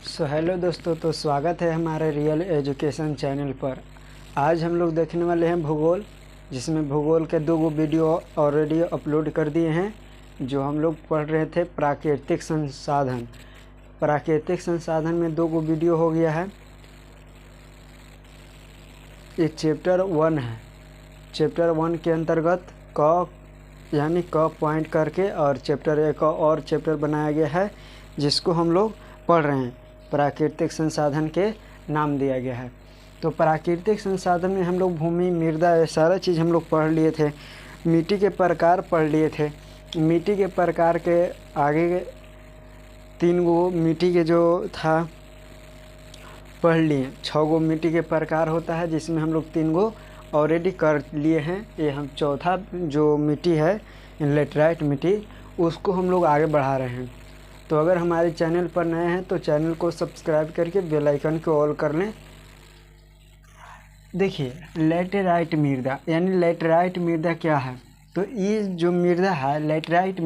Hello दोस्तों, तो स्वागत है हमारे रियल एजुकेशन चैनल पर। आज हम लोग देखने वाले हैं भूगोल, जिसमें भूगोल के 2 वीडियो ऑलरेडी अपलोड कर दिए हैं। जो हम लोग पढ़ रहे थे प्राकृतिक संसाधन। प्राकृतिक संसाधन में 2 वीडियो हो गया है। एक चैप्टर 1 है। चैप्टर 1 के अंतर्गत क पॉइंट करके और चैप्टर 1 और चैप्टर बनाया गया है, जिसको हम लोग पढ़ रहे हैं। प्राकृतिक संसाधन के नाम दिया गया है। तो प्राकृतिक संसाधन में हम लोग भूमि, मृदा, ये सारा चीज़ हम लोग पढ़ लिए थे। मिट्टी के प्रकार पढ़ लिए थे। मिट्टी के प्रकार के आगे 3 मिट्टी के जो था पढ़ लिए। 6 मिट्टी के प्रकार होता है, जिसमें हम लोग 3 ऑलरेडी कर लिए हैं। ये हम चौथा जो मिट्टी है लेटराइट मिट्टी, उसको हम लोग आगे बढ़ा रहे हैं। तो अगर हमारे चैनल पर नए हैं तो चैनल को सब्सक्राइब करके बेल आइकन को ऑल कर लें। देखिए, लेटराइट मृदा यानी लेटराइट मृदा क्या है? तो ये जो मृदा है लेटराइट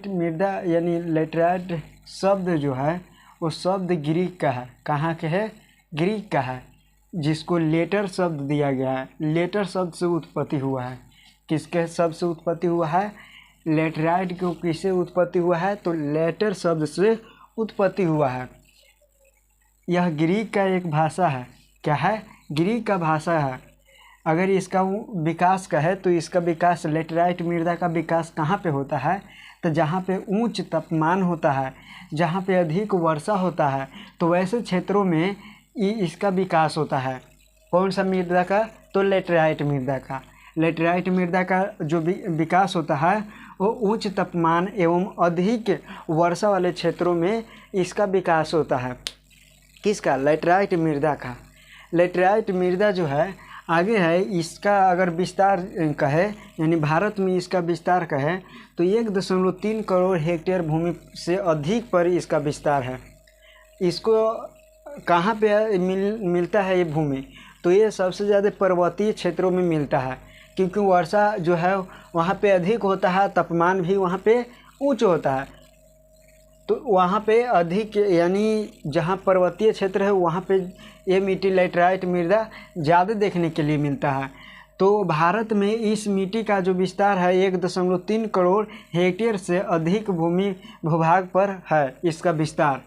मृदा यानी लेटराइट शब्द जो है वो शब्द ग्रीक का है। कहाँ के है? ग्रीक का है, जिसको लेटर शब्द दिया गया है। लेटर शब्द से उत्पत्ति हुआ है। किसके शब्द से उत्पत्ति हुआ है? लेटराइट को किससे उत्पत्ति हुआ है? तो लेटर शब्द से उत्पत्ति हुआ है। यह ग्रीक का एक भाषा है। क्या है? ग्रीक का भाषा है। अगर इसका विकास का है तो इसका विकास लेटराइट मृदा का विकास कहाँ पे होता है? तो जहाँ पे उच्च तापमान होता है, जहाँ पे अधिक वर्षा होता है, तो वैसे क्षेत्रों में इसका विकास होता है। कौन सा मृदा का? तो लेटराइट मृदा का। लेटराइट मृदा का जो विकास होता है वो उच्च तापमान एवं अधिक वर्षा वाले क्षेत्रों में इसका विकास होता है। किसका? लेटराइट मृदा का। लेटराइट मृदा जो है आगे है, इसका अगर विस्तार कहे यानी भारत में इसका विस्तार कहे तो 1.3 करोड़ हेक्टेयर भूमि से अधिक पर इसका विस्तार है। इसको कहाँ पे मिलता है ये भूमि? तो ये सबसे ज़्यादा पर्वतीय क्षेत्रों में मिलता है, क्योंकि वर्षा जो है वहाँ पे अधिक होता है, तापमान भी वहाँ पे ऊंच होता है। तो वहाँ पे अधिक यानी जहाँ पर्वतीय क्षेत्र है वहाँ पे ये मिट्टी लेटराइट मृदा ज़्यादा देखने के लिए मिलता है। तो भारत में इस मिट्टी का जो विस्तार है 1.3 करोड़ हेक्टेयर से अधिक भूभाग पर है इसका विस्तार।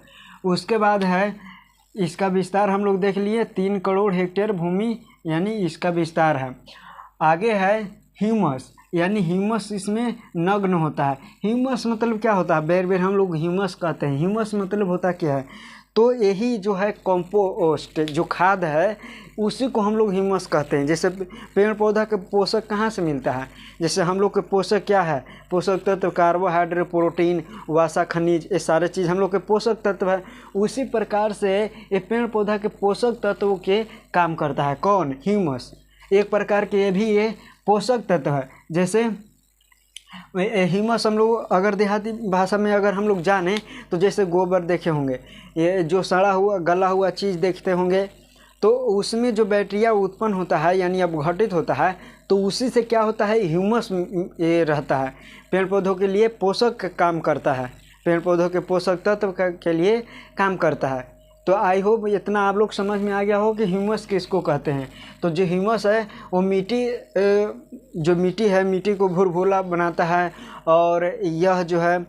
उसके बाद है इसका विस्तार हम लोग देख लिए 3 करोड़ हेक्टेयर भूमि यानी इसका विस्तार है। आगे है ह्यूमस, यानी ह्यूमस इसमें नग्न होता है। ह्यूमस मतलब क्या होता है? बेर बेर हम लोग ह्यूमस कहते हैं। ह्यूमस मतलब होता क्या है? तो यही जो है कंपोस्ट जो खाद है उसी को हम लोग ह्यूमस कहते हैं। जैसे पेड़ पौधा के पोषक कहाँ से मिलता है? जैसे हम लोग के पोषक क्या है? पोषक तत्व कार्बोहाइड्रेट, प्रोटीन, वसा, खनिज, ये सारे चीज़ हम लोग के पोषक तत्व है। उसी प्रकार से ये पेड़ पौधा के पोषक तत्वों के काम करता है। कौन? ह्यूमस। एक प्रकार के ये पोषक तत्व है। जैसे ह्यूमस हम लोग अगर देहाती भाषा में अगर हम लोग जाने तो जैसे गोबर देखे होंगे, ये जो सड़ा हुआ गला हुआ चीज़ देखते होंगे, तो उसमें जो बैक्टीरिया उत्पन्न होता है यानी अपघटित होता है, तो उसी से क्या होता है? ह्यूमस ये रहता है। पेड़ पौधों के लिए पोषक काम करता है। पेड़ पौधों के पोषक तत्व के लिए काम करता है। तो आई होप इतना आप लोग समझ में आ गया हो कि ह्यूमस किसको कहते हैं। तो जो ह्यूमस है वो मिट्टी को भुरभुरा बनाता है, और यह जो है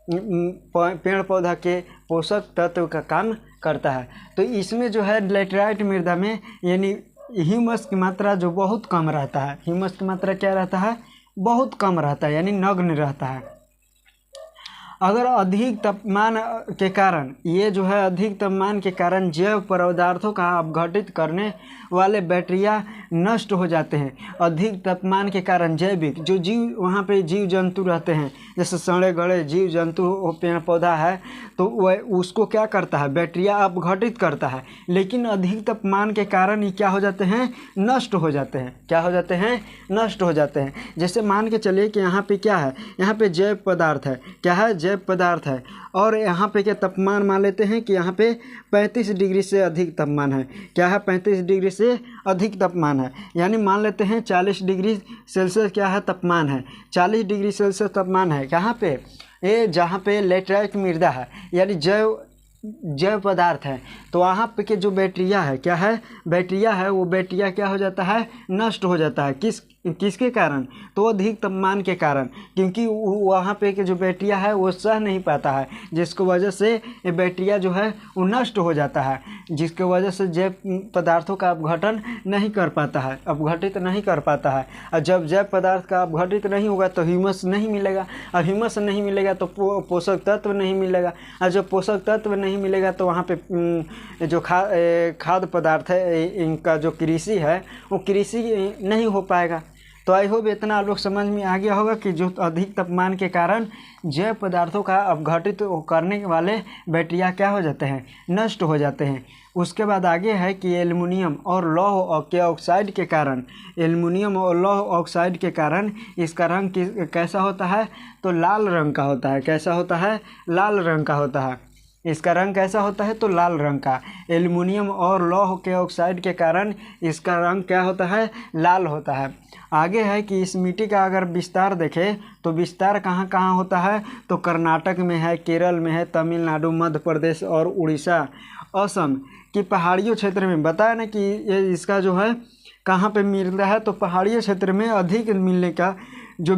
पेड़ पौधा के पोषक तत्व का काम करता है। तो इसमें जो है लेटराइट मृदा में यानी ह्यूमस की मात्रा जो बहुत कम रहता है। ह्यूमस की मात्रा क्या रहता है? बहुत कम रहता है, यानी नग्न रहता है। अगर अधिक तापमान के कारण अधिक तापमान के कारण जैव पदार्थों का अपघटित करने वाले बैक्टीरिया नष्ट हो जाते हैं। अधिक तापमान के कारण जैविक जो जीव वहाँ पे जीव जंतु रहते हैं, जैसे सड़े गड़े जीव जंतु पेड़ पौधा है, तो वह उसको क्या करता है? बैक्टीरिया अपघटित करता है। लेकिन अधिक तापमान के कारण ये क्या हो जाते हैं? नष्ट हो जाते हैं। क्या हो जाते हैं? नष्ट हो जाते हैं। जैसे मान के चलिए कि यहाँ पे क्या है? यहाँ पे जैव पदार्थ है। क्या है? जैव पदार्थ है। और यहाँ पे क्या तापमान मान लेते हैं कि यहाँ पे 35 डिग्री से अधिक तापमान है। क्या है? 35 डिग्री से अधिक तापमान है। यानी मान लेते हैं 40 डिग्री सेल्सियस क्या है? तापमान है। 40 डिग्री सेल्सियस तापमान है। कहाँ पे? ये जहाँ पे लेटराइट मृदा है, यानी जैव जैव पदार्थ है, तो वहाँ पे के जो बैक्टीरिया है, क्या है, बैक्टीरिया है, वो बैक्टीरिया क्या हो जाता है, नष्ट हो जाता है। किसके कारण, तो अधिक तापमान के कारण, क्योंकि वहाँ पे के जो बैक्टीरिया है वो सह नहीं पाता है, जिसकी वजह से ये बैक्टीरिया जो है वो नष्ट हो जाता है, जिसकी वजह से जैव पदार्थों का अपघटन नहीं कर पाता है, अपघटित नहीं कर पाता है। और जब जैव पदार्थ का अपघटित नहीं होगा तो ह्यूमस नहीं मिलेगा, और ह्यूमस नहीं मिलेगा तो पोषक तत्व नहीं मिलेगा, और जब पोषक तत्व नहीं मिलेगा तो वहाँ पे जो खाद्य पदार्थ है, इनका जो कृषि है वो कृषि नहीं हो पाएगा। तो आई होप इतना आप लोग समझ में आ गया होगा कि जो अधिक तापमान के कारण जैव पदार्थों का अपघटित करने वाले बैक्टीरिया क्या हो जाते हैं, नष्ट हो जाते हैं। उसके बाद आगे है कि एल्युमिनियम और लौह के ऑक्साइड के कारण, एल्युमिनियम और लौह ऑक्साइड के कारण इसका रंग कैसा होता है, तो लाल रंग का होता है। कैसा होता है, लाल रंग का होता है। इसका रंग कैसा होता है, तो लाल रंग का। एल्युमिनियम और लौह के ऑक्साइड के कारण इसका रंग क्या होता है, लाल होता है। आगे है कि इस मिट्टी का अगर विस्तार देखें तो विस्तार कहाँ कहाँ होता है, तो कर्नाटक में है, केरल में है, तमिलनाडु, मध्य प्रदेश और उड़ीसा, असम की पहाड़ियों क्षेत्र में। बताया ना कि ये इसका जो है कहाँ पे मिलता है, तो पहाड़ियों क्षेत्र में अधिक मिलने का जो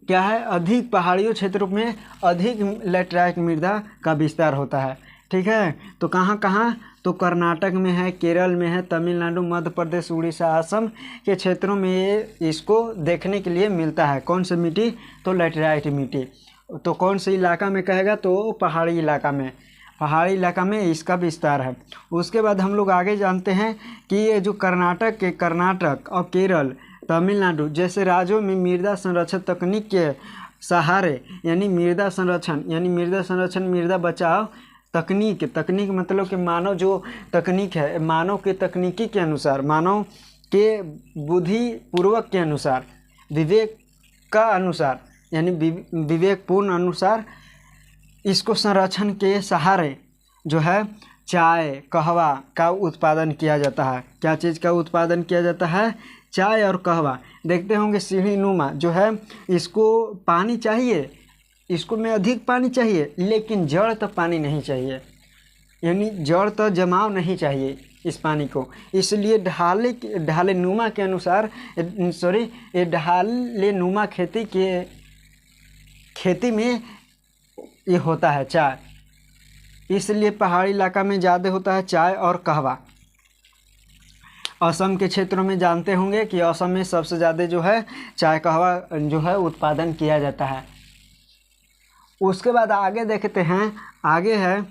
क्या है, अधिक पहाड़ियों क्षेत्रों में अधिक लैटेराइट मृदा का विस्तार होता है। ठीक है, तो कहाँ कहाँ, तो कर्नाटक में है, केरल में है, तमिलनाडु, मध्य प्रदेश, उड़ीसा, असम के क्षेत्रों में ये इसको देखने के लिए मिलता है। कौन सी मिट्टी, तो लैटेराइट मिट्टी। तो कौन से इलाका में कहेगा, तो पहाड़ी इलाका में, पहाड़ी इलाका में इसका विस्तार है। उसके बाद हम लोग आगे जानते हैं कि ये जो कर्नाटक और केरल, तमिलनाडु जैसे राज्यों में मृदा संरक्षण तकनीक के सहारे, यानी मृदा संरक्षण मृदा बचाव तकनीक मतलब कि मानव जो तकनीक है, मानव के तकनीकी के अनुसार, मानव के बुद्धिपूर्वक के अनुसार, विवेक का अनुसार, यानी विवेकपूर्ण अनुसार इसको संरक्षण के सहारे जो है चाय, कहवा का उत्पादन किया जाता है। क्या चीज़ का उत्पादन किया जाता है, चाय और कहवा। देखते होंगे सीढ़ी नुमा जो है, इसको पानी चाहिए, इसको में अधिक पानी चाहिए, लेकिन जड़ तक पानी नहीं चाहिए, यानी जड़ तक जमाव नहीं चाहिए इस पानी को। इसलिए ढाले नुमा के अनुसार, ये ढाले नुमा खेती में ये होता है चाय, इसलिए पहाड़ी इलाका में ज़्यादा होता है चाय और कहवा। असम के क्षेत्रों में जानते होंगे कि असम में सबसे ज़्यादा जो है चाय कहवा जो है उत्पादन किया जाता है। उसके बाद आगे देखते हैं, आगे है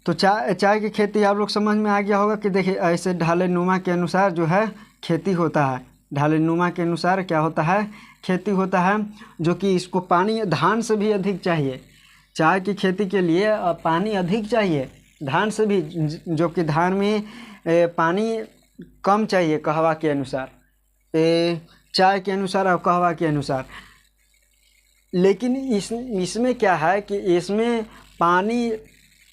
तो चाय की खेती आप लोग समझ में आ गया होगा कि देखिए ऐसे ढाले नुमा के अनुसार जो है खेती होता है। ढाले नुमा के अनुसार क्या होता है, खेती होता है, जो कि इसको पानी धान से भी अधिक चाहिए। चाय की खेती के लिए पानी अधिक चाहिए धान से भी, जो कि धान में पानी कम चाहिए कहवा के अनुसार, चाय के अनुसार और कहवा के अनुसार। लेकिन इसमें क्या है कि इसमें पानी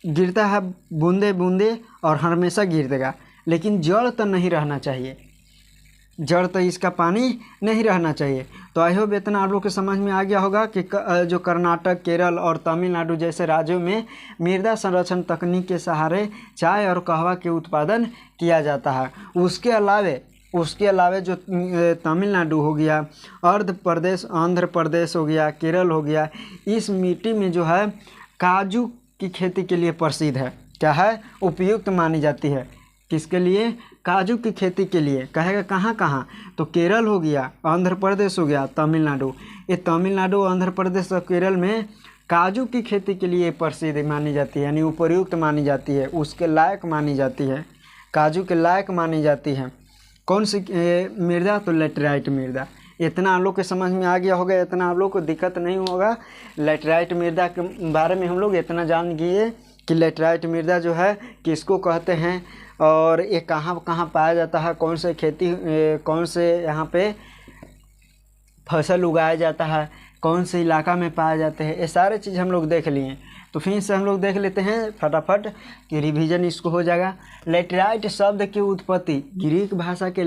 गिरता है बूंदे बूंदे और हमेशा गिर देगा, लेकिन जड़ तो नहीं रहना चाहिए, जड़ तो इसका पानी नहीं रहना चाहिए। तो आई होप इतना आप लोग को समझ में आ गया होगा कि जो कर्नाटक, केरल और तमिलनाडु जैसे राज्यों में मृदा संरक्षण तकनीक के सहारे चाय और कहवा के उत्पादन किया जाता है। उसके अलावे जो तमिलनाडु हो गया, आंध्र प्रदेश हो गया, केरल हो गया, इस मिट्टी में जो है काजू की खेती के लिए प्रसिद्ध है। क्या है, उपयुक्त मानी जाती है। किसके लिए, काजू की खेती के लिए। कहेगा कहाँ कहाँ, तो केरल हो गया, आंध्र प्रदेश हो गया, तमिलनाडु। ये तमिलनाडु, आंध्र प्रदेश और केरल में काजू की खेती के लिए प्रसिद्ध मानी जाती है, यानी उपयुक्त मानी जाती है, उसके लायक मानी जाती है, काजू के लायक मानी जाती है। कौन सी मृदा, तो लैटेराइट मृदा। इतना आप लोग के समझ में आ गया होगा, इतना आप लोग को दिक्कत नहीं होगा। लैटेराइट मृदा के बारे में हम लोग इतना जान गए कि लैटेराइट मृदा जो है किसको कहते हैं और ये कहाँ कहाँ पाया जाता है, कौन से यहाँ पे फसल उगाया जाता है, कौन से इलाका में पाया जाते हैं, ये सारे चीज़ हम लोग देख लिए। तो फिर से हम लोग देख लेते हैं फटाफट कि रिवीजन इसको हो जाएगा। लैटेराइट शब्द की उत्पत्ति ग्रीक भाषा के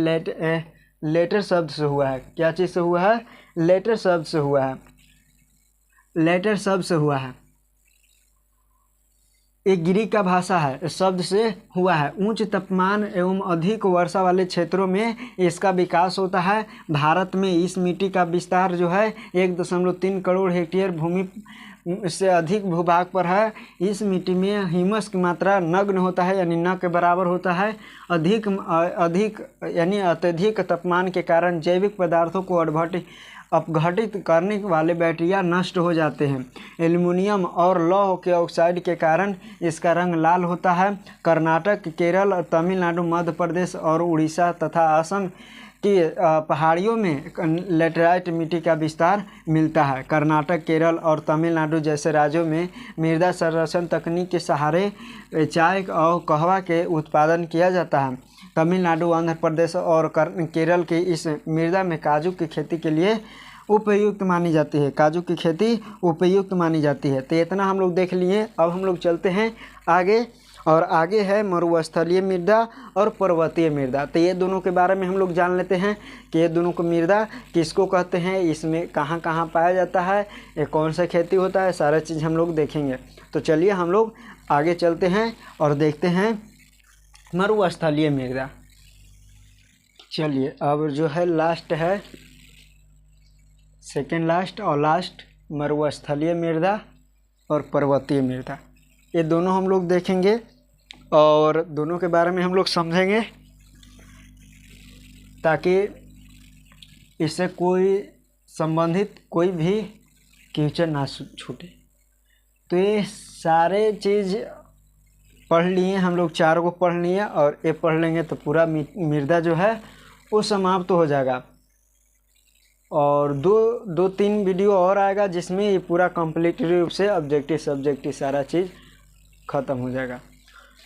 लेटर शब्द से हुआ है। क्या चीज़ से हुआ है, लेटर शब्द से हुआ है। लेटर शब्द से हुआ है। एक ग्रीक का भाषा है, शब्द से हुआ है। उच्च तापमान एवं अधिक वर्षा वाले क्षेत्रों में इसका विकास होता है। भारत में इस मिट्टी का विस्तार जो है 1.3 करोड़ हेक्टेयर भूमि से अधिक भूभाग पर है। इस मिट्टी में ह्यूमस की मात्रा नगण्य होता है, यानी न के बराबर होता है। अधिक यानी अत्यधिक तापमान के कारण जैविक पदार्थों को अपघटित करने वाले बैक्टीरिया नष्ट हो जाते हैं। एल्युमिनियम और लौह के ऑक्साइड के कारण इसका रंग लाल होता है। कर्नाटक, केरल, तमिलनाडु, मध्य प्रदेश और उड़ीसा तथा असम की पहाड़ियों में लेटराइट मिट्टी का विस्तार मिलता है। कर्नाटक, केरल और तमिलनाडु जैसे राज्यों में मृदा संरक्षण तकनीक के सहारे चाय और कहवा के उत्पादन किया जाता है। तमिलनाडु, आंध्र प्रदेश और केरल की इस मृदा में काजू की खेती के लिए उपयुक्त मानी जाती है। काजू की खेती उपयुक्त मानी जाती है। तो इतना हम लोग देख लिए। अब हम लोग चलते हैं आगे, और आगे है मरुस्थलीय मृदा और पर्वतीय मृदा। तो ये दोनों के बारे में हम लोग जान लेते हैं कि ये दोनों को मृदा किसको कहते हैं, इसमें कहाँ कहाँ पाया जाता है, ये कौन सा खेती होता है, सारा चीज़ हम लोग देखेंगे। तो चलिए हम लोग आगे चलते हैं और देखते हैं मरुस्थलीय मृदा। चलिए अब जो है लास्ट है, सेकेंड लास्ट और लास्ट, मरुस्थलीय मृदा और पर्वतीय मृदा। ये दोनों हम लोग देखेंगे और दोनों के बारे में हम लोग समझेंगे, ताकि इससे कोई संबंधित कोई भी क्वेश्चन ना छूटे। तो ये सारे चीज़ पढ़ लिए हम लोग, चारों को पढ़ लिए, और ये पढ़ लेंगे तो पूरा मृदा जो है वो समाप्त हो जाएगा। और दो तीन वीडियो और आएगा जिसमें ये पूरा कंप्लीट रूप से ऑब्जेक्टिव सब्जेक्टिव सारा चीज़ ख़त्म हो जाएगा।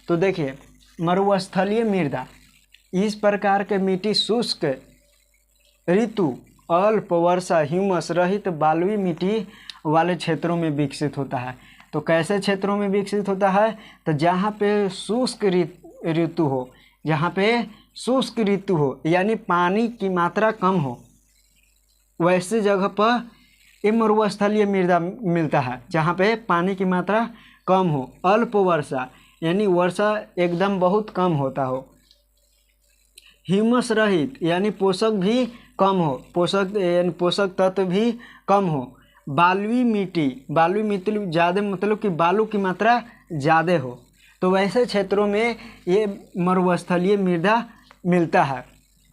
तो देखिए, मरुस्थलीय मृदा इस प्रकार के मिट्टी शुष्क ऋतु, अल्प वर्षा, ह्यूमस रहित बालुई मिट्टी वाले क्षेत्रों में विकसित होता है। तो कैसे क्षेत्रों में विकसित होता है, तो जहाँ पे शुष्क ऋतु हो, जहाँ पे शुष्क ऋतु हो यानी पानी की मात्रा कम हो, वैसे जगह पर ये मरुस्थलीय मृदा मिलता है। जहाँ पे पानी की मात्रा कम हो, अल्प वर्षा यानी वर्षा एकदम बहुत कम होता हो, ह्यूमस रहित यानी पोषक भी कम हो, पोषक तत्व भी कम हो, बालुई मिट्टी ज़्यादा मतलब कि बालू की मात्रा ज़्यादा हो, तो वैसे क्षेत्रों में ये मरुस्थलीय मृदा मिलता है।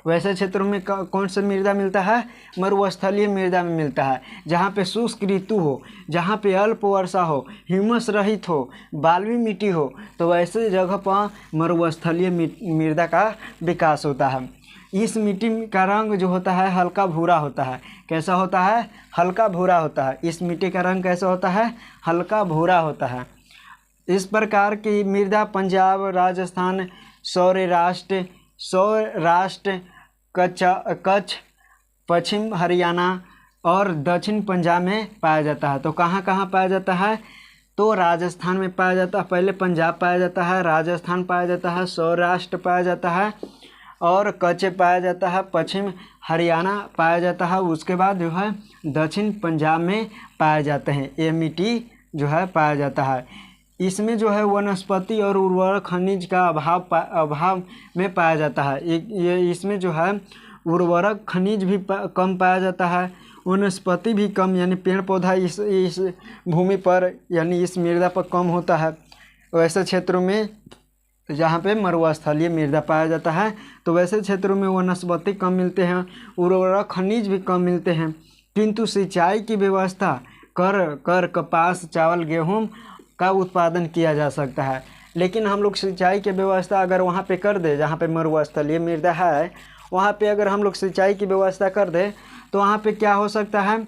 वैसे क्षेत्रों में कौन सा मृदा मिलता है, मरुस्थलीय मृदा में मिलता है। जहाँ पे शुष्क ऋतु हो, जहाँ पे अल्प वर्षा हो, ह्यूमस रहित हो, बालुई मिट्टी हो, तो वैसे जगह पर मरुस्थलीय मृदा का विकास होता है। इस मिट्टी का रंग जो होता है हल्का भूरा होता है। कैसा होता है, हल्का भूरा होता है। इस मिट्टी का रंग कैसा होता है, हल्का भूरा होता है। इस प्रकार की मृदा पंजाब, राजस्थान, सौराष्ट्र, कच्छ, पश्चिम हरियाणा और दक्षिण पंजाब में पाया जाता है। तो कहाँ कहाँ पाया जाता है, तो राजस्थान में पाया जाता है, पहले पंजाब पाया जाता है, राजस्थान पाया जाता है, सौराष्ट्र पाया जाता है और कच्छ पाया जाता है, पश्चिम हरियाणा पाया जाता है। उसके बाद जो है दक्षिण पंजाब में पाए जाते हैं ये मिट्टी जो है पाया जाता है। इसमें जो है वनस्पति और उर्वरक खनिज का अभाव में पाया जाता है। ये इसमें जो है उर्वरक खनिज भी कम पाया जाता है, वनस्पति भी कम यानी पेड़ पौधा इस भूमि पर यानी इस मृदा पर कम होता है। वैसे क्षेत्रों में जहाँ पे मरुस्थलीय मृदा पाया जाता है, तो वैसे क्षेत्रों में वनस्पति कम मिलते हैं, उर्वरक खनिज भी कम मिलते हैं, किंतु सिंचाई की व्यवस्था कर कपास, चावल, गेहूँ का उत्पादन किया जा सकता है। लेकिन हम लोग सिंचाई की व्यवस्था अगर वहाँ पे कर दे, जहाँ पे मरुस्थलीय मृदा है वहाँ पे अगर हम लोग सिंचाई की व्यवस्था कर दे, तो वहाँ पे क्या हो सकता है,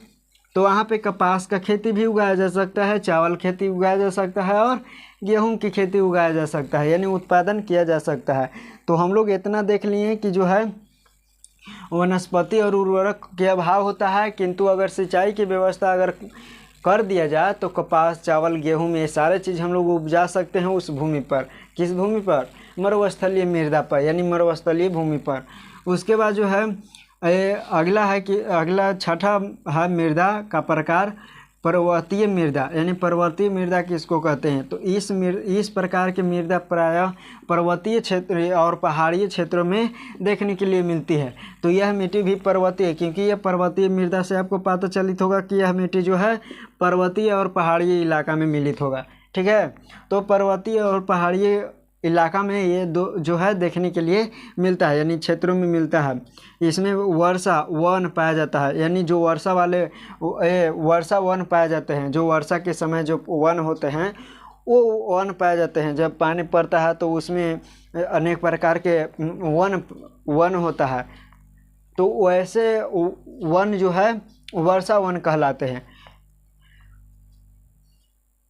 तो वहाँ पे कपास का खेती भी उगाया जा सकता है, चावल खेती उगाया जा सकता है और गेहूं की खेती उगाया जा सकता है, यानी उत्पादन किया जा सकता है। तो हम लोग इतना देख लिए कि जो है वनस्पति और उर्वरक के अभाव होता है, किंतु अगर सिंचाई की व्यवस्था अगर कर दिया जाए तो कपास, चावल, गेहूं में ये सारे चीज़ हम लोग उपजा सकते हैं उस भूमि पर। किस भूमि पर, मरुस्थलीय मृदा पर यानी मरुस्थलीय भूमि पर। उसके बाद जो है अगला है कि अगला छठा है मृदा का प्रकार पर्वतीय मृदा, यानी पर्वतीय मृदा किसको कहते हैं? तो इस प्रकार की मृदा प्रायः पर्वतीय क्षेत्र और पहाड़ियों क्षेत्रों में देखने के लिए मिलती है। तो यह मिट्टी भी पर्वतीय है, क्योंकि यह पर्वतीय मृदा से आपको पता चलित होगा कि यह मिट्टी जो है पर्वतीय और पहाड़ियों इलाका में मिलित होगा। ठीक है, तो पर्वतीय और पहाड़ियों इलाका में ये दो जो है देखने के लिए मिलता है, यानी क्षेत्रों में मिलता है। इसमें वर्षा वन पाया जाता है, यानी जो वर्षा वाले वर्षा वन पाए जाते हैं, जो वर्षा के समय जो वन होते हैं वो वन पाए जाते हैं। जब पानी पड़ता है तो उसमें अनेक प्रकार के वन होता है, तो वैसे वन जो है वर्षा वन कहलाते हैं।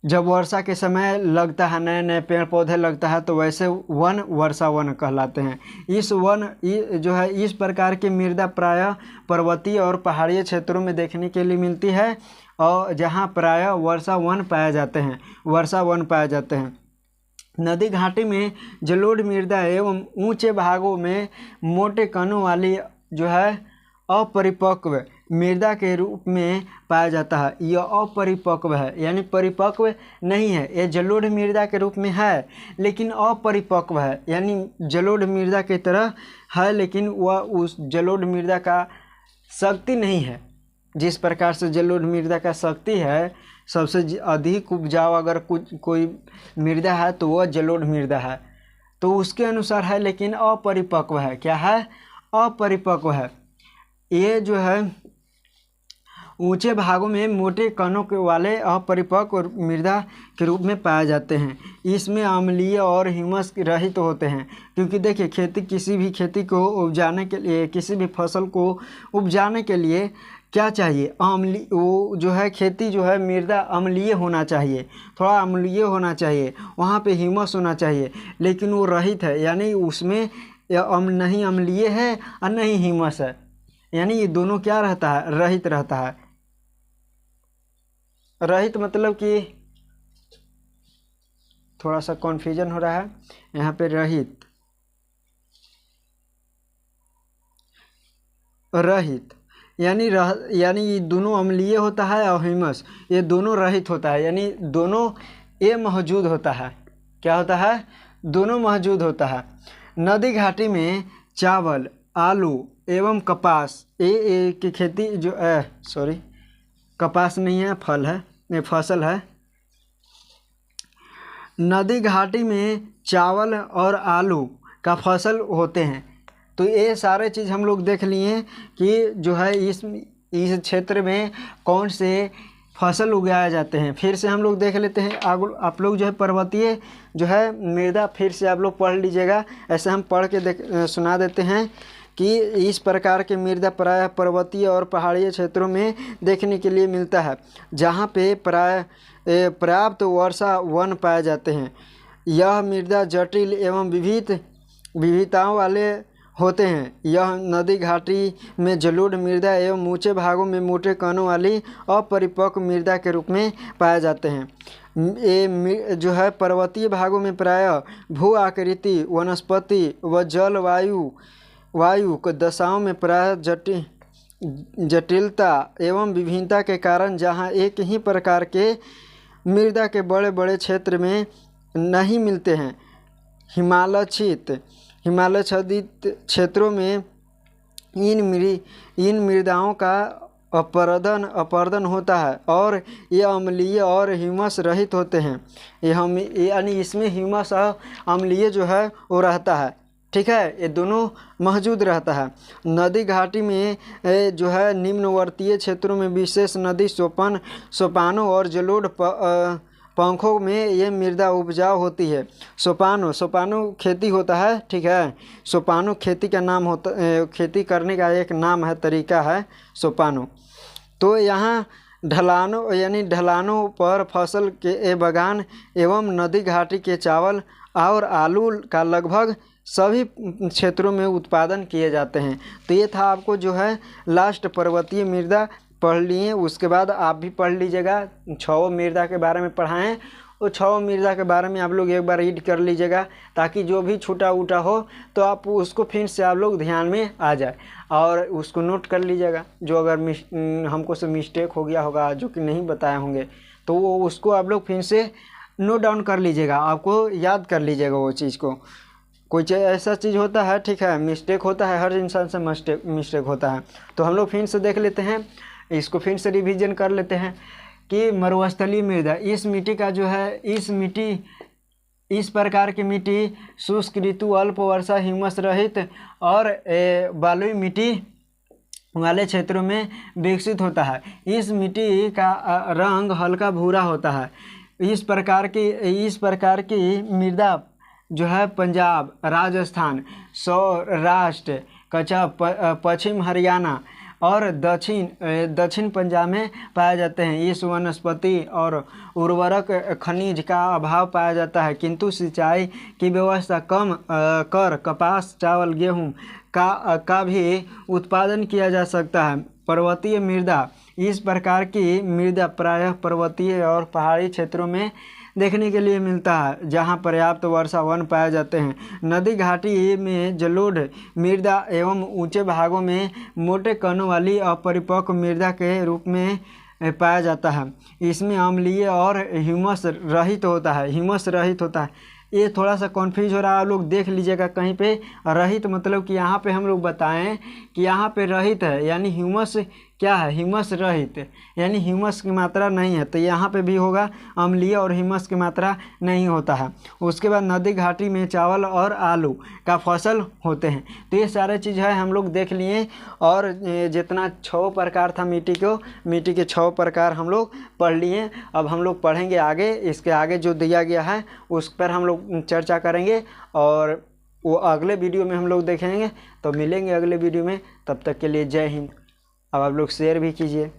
जब वर्षा के समय लगता है, नए नए पेड़ पौधे लगता है, तो वैसे वन वर्षा वन कहलाते हैं। जो है इस प्रकार की मृदा प्रायः पर्वतीय और पहाड़ियों क्षेत्रों में देखने के लिए मिलती है, और जहाँ प्रायः वर्षा वन पाए जाते हैं। नदी घाटी में जलोढ़ मृदा एवं ऊंचे भागों में मोटे कणों वाली जो है अपरिपक्व मृदा के रूप में पाया जाता है। यह अपरिपक्व है, यानी परिपक्व नहीं है। यह जलोढ़ मृदा के रूप में है लेकिन अपरिपक्व है, यानी जलोढ़ मृदा की तरह है लेकिन वह उस जलोढ़ मृदा का शक्ति नहीं है। जिस प्रकार से जलोढ़ मृदा का शक्ति है, सबसे अधिक उपजाऊ अगर कोई मृदा है तो वह जलोढ़ मृदा है, तो उसके अनुसार है, लेकिन अपरिपक्व है। क्या है? अपरिपक्व है। ये जो है ऊंचे भागों में मोटे कणों के वाले अपरिपक्व मृदा के रूप में पाए जाते हैं। इसमें अम्लीय और ह्यूमस रहित होते हैं, क्योंकि देखिए किसी भी खेती को उपजाने के लिए, किसी भी फसल को उपजाने के लिए क्या चाहिए? अम्लीय, वो जो है खेती जो है मृदा अम्लीय होना चाहिए, थोड़ा अम्लीय होना चाहिए, वहाँ पे ह्यूमस होना चाहिए, लेकिन वो रहित है, यानी उसमें नहीं अम्लीय है और नहीं ह्यूमस है, यानी ये दोनों क्या रहता है? रहित रहता है। रहित मतलब कि थोड़ा सा कन्फ्यूजन हो रहा है यहाँ पे। रहित यानी ये दोनों अम्लीय होता है, और ह्यूमस ये दोनों रहित होता है, यानी दोनों ये मौजूद होता है। क्या होता है? दोनों मौजूद होता है। नदी घाटी में चावल, आलू एवं कपास की खेती जो कपास नहीं है, फल है, ये फसल है। नदी घाटी में चावल और आलू का फसल होते हैं। तो ये सारे चीज़ हम लोग देख लिए कि जो है इस क्षेत्र में कौन से फसल उगाए जाते हैं। फिर से हम लोग देख लेते हैं। आप लोग जो है पर्वतीय जो है मृदा फिर से आप लोग पढ़ लीजिएगा, ऐसे हम पढ़ के सुना देते हैं कि इस प्रकार के मृदा प्रायः पर्वतीय और पहाड़ियों क्षेत्रों में देखने के लिए मिलता है, जहाँ पे पर्याप्त वर्षा वन पाए जाते हैं। यह मृदा जटिल एवं विविधताओं वाले होते हैं। यह नदी घाटी में जलोढ़ मृदा एवं ऊंचे भागों में मोटे कणों वाली अपरिपक्व मृदा के रूप में पाए जाते हैं। ये जो है पर्वतीय भागों में प्रायः भू आकृति, वनस्पति व वायु को दशाओं में प्रायः जटिलता एवं विभिन्नता के कारण जहाँ एक ही प्रकार के मृदा के बड़े बड़े क्षेत्र में नहीं मिलते हैं। हिमालयाच्छादित क्षेत्रों में इन मृदाओं का अपरदन होता है और ये अम्लीय और ह्यूमस रहित होते हैं। यानी इसमें ह्यूमस और अम्लीय जो है वो रहता है। ठीक है, ये दोनों मौजूद रहता है। नदी घाटी में जो है निम्नवर्तीय क्षेत्रों में विशेष नदी सोपानों और जलोढ़ पंखों में ये मृदा उपजाऊ होती है। सोपानो खेती होता है। ठीक है, सोपानो खेती का नाम होता, खेती करने का एक नाम है, तरीका है सोपानो। तो यहाँ ढलानों पर फसल के बगान एवं नदी घाटी के चावल और आलू का लगभग सभी क्षेत्रों में उत्पादन किए जाते हैं। तो ये था आपको जो है लास्ट पर्वतीय मृदा पढ़ लिए। उसके बाद आप भी पढ़ लीजिएगा, 6 मृदा के बारे में पढ़ाएं, और 6 मृदा के बारे में आप लोग एक बार रीड कर लीजिएगा, ताकि जो भी छूटा उटा हो तो आप उसको फिर से आप लोग ध्यान में आ जाए। और उसको नोट कर लीजिएगा। जो अगर हमको से मिस्टेक हो गया होगा जो कि नहीं बताए होंगे तो वो उसको आप लोग फिर से नोट डाउन कर लीजिएगा, आपको याद कर लीजिएगा वो चीज़ को। कोई ऐसा चीज़ होता है, ठीक है, मिस्टेक होता है, हर इंसान से मिस्टेक होता है। तो हम लोग फिर से देख लेते हैं, इसको फिर से रिवीजन कर लेते हैं कि मरुस्थलीय मृदा, इस मिट्टी का जो है, इस प्रकार की मिट्टी शुष्क ऋतु, अल्प वर्षा, ह्यूमस रहित और बलुई मिट्टी वाले क्षेत्रों में विकसित होता है। इस मिट्टी का रंग हल्का भूरा होता है। इस प्रकार की मृदा जो है पंजाब, राजस्थान, सौराष्ट्र, कच्छ, पश्चिम हरियाणा और दक्षिण पंजाब में पाए जाते हैं। इस वनस्पति और उर्वरक खनिज का अभाव पाया जाता है, किंतु सिंचाई की व्यवस्था कम कर कपास, चावल, गेहूं का भी उत्पादन किया जा सकता है। पर्वतीय मृदा, इस प्रकार की मृदा प्रायः पर्वतीय और पहाड़ी क्षेत्रों में देखने के लिए मिलता है, जहां पर्याप्त वर्षा वन पाए जाते हैं। नदी घाटी में जलोढ़ मृदा एवं ऊंचे भागों में मोटे कणों वाली अपरिपक्व मृदा के रूप में पाया जाता है। इसमें अम्लीय और ह्यूमस रहित होता है। ये थोड़ा सा कन्फ्यूज हो रहा है, आप लोग देख लीजिएगा कहीं पे। रहित मतलब कि यहाँ पे हम लोग बताएं कि यहाँ पे रहित है यानी ह्यूमस क्या है, ह्यूमस रहित यानी ह्यूमस की मात्रा नहीं है, तो यहाँ पे भी होगा अम्लीय और ह्यूमस की मात्रा नहीं होता है। उसके बाद नदी घाटी में चावल और आलू का फसल होते हैं। तो ये सारे चीज़ है हम लोग देख लिए, और जितना 6 प्रकार था मिट्टी के 6 प्रकार हम लोग पढ़ लिए। अब हम लोग पढ़ेंगे आगे, इसके आगे जो दिया गया है उस पर हम लोग चर्चा करेंगे, और वो अगले वीडियो में हम लोग देखेंगे। तो मिलेंगे अगले वीडियो में, तब तक के लिए जय हिंद। अब आप लोग शेयर भी कीजिए।